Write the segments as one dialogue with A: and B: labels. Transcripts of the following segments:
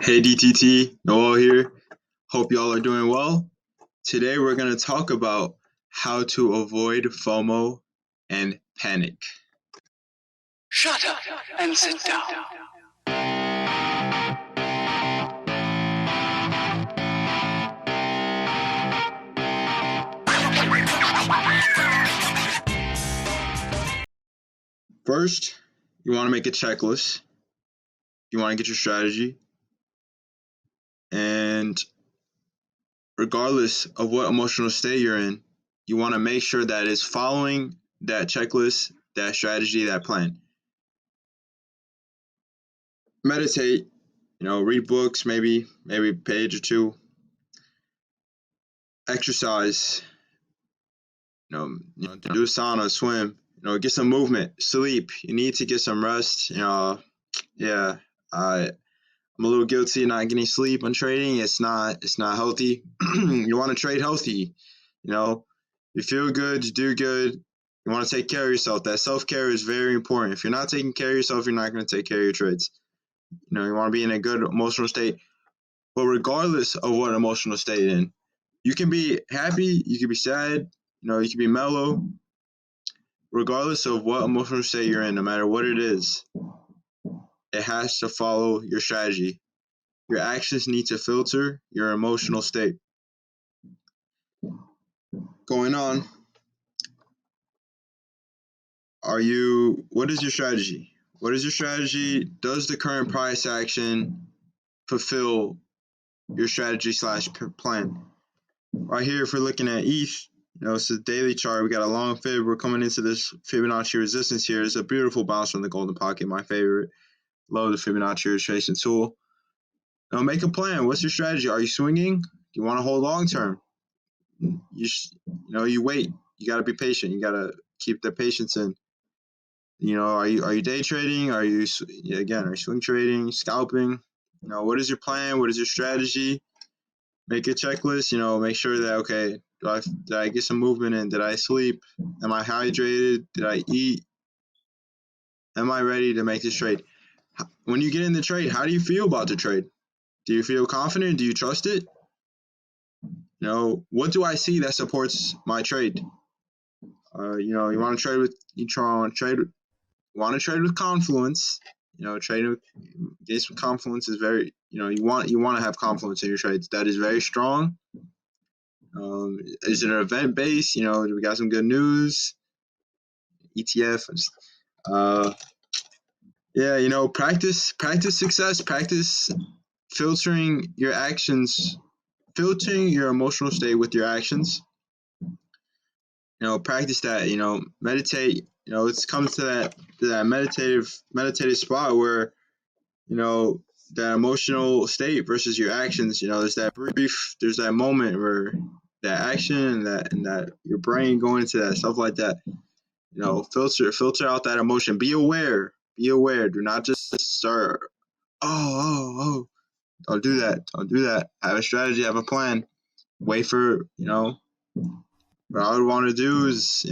A: Hey DTT, Noel here. Hope y'all are doing well. Today we're going to talk about how to avoid FOMO and panic.
B: Shut up and sit down.
A: First, you want to make a checklist. You want to get your strategy. And regardless of what emotional state you're in, you want to make sure that it's following that checklist, that strategy, that plan. Meditate, read books, maybe a page or two. Exercise, do a sauna, swim, get some movement, sleep. You need to get some rest. Yeah, I'm a little guilty of not getting sleep on trading. It's not healthy. You want to trade healthy. You feel good, you do good. You want to take care of yourself. That self-care is very important. If you're not taking care of yourself, you're not going to take care of your trades. You want to be in a good emotional state. But regardless of what emotional state you're in, you can be happy, you can be sad, you can be mellow. Regardless of what emotional state you're in, no matter what it is, it has to follow your strategy. Your actions need to filter your emotional state. Going on, what is your strategy? What is your strategy? Does the current price action fulfill your strategy / plan? Right here, if we're looking at ETH, it's a daily chart. We got a long fib. We're coming into this Fibonacci resistance here. It's a beautiful bounce from the golden pocket, my favorite. Love the Fibonacci retracement tool. Now make a plan. What's your strategy? Are you swinging? Do you want to hold long term? You wait. You got to be patient. You got to keep the patience in. Are you day trading? Are you swing trading, scalping? What is your plan? What is your strategy? Make a checklist. Make sure that, okay, did I get some movement in? Did I sleep? Am I hydrated? Did I eat? Am I ready to make this trade? When you get in the trade, how do you feel about the trade? Do you feel confident? Do you trust it? What do I see that supports my trade? You want to trade with confluence. Trading with against confluence is very, you want to have confluence in your trades. That is very strong. Is it an event based? We got some good news. ETF. Practice success. Practice filtering your actions, filtering your emotional state with your actions. Practice that. Meditate. It's comes to that meditative spot where that emotional state versus your actions. There's that moment where that action and that your brain going into that stuff like that. Filter out that emotion. Be aware. Do not just start. Oh. Don't do that. Have a strategy. Have a plan. Wait for What I would want to do is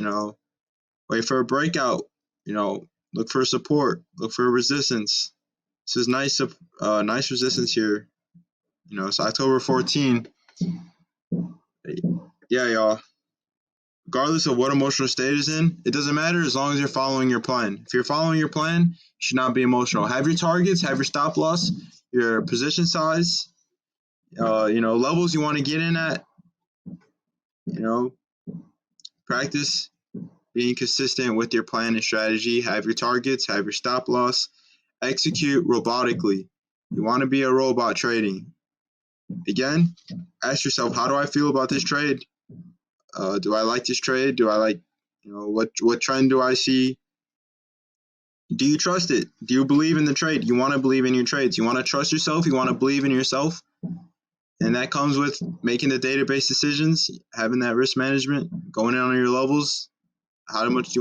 A: wait for a breakout. Look for support. Look for resistance. This is nice resistance here. It's October 14. Yeah, y'all. Regardless of what emotional state is in, it doesn't matter as long as you're following your plan. If you're following your plan, you should not be emotional. Have your targets, have your stop loss, your position size, levels you want to get in at. Practice being consistent with your plan and strategy. Have your targets, have your stop loss. Execute robotically. You want to be a robot trading. Again, ask yourself, how do I feel about this trade? Do I like this trade? Do I like, what trend do I see? Do you trust it? Do you believe in the trade? You want to believe in your trades. You want to trust yourself. You want to believe in yourself. And that comes with making the database decisions, having that risk management, going in on your levels. How much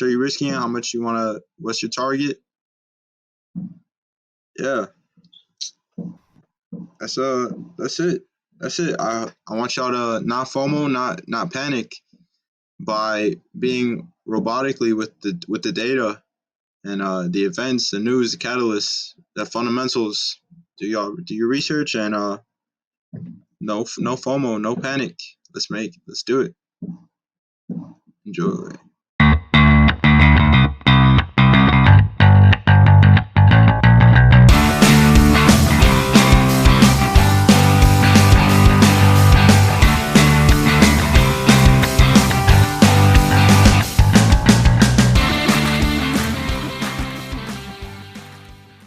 A: are you risking? How much what's your target? Yeah. That's it. I want y'all to not FOMO, not panic by being robotically with the data and the events, the news, the catalysts, the fundamentals. do your research, and no FOMO, no panic. Let's do it. Enjoy.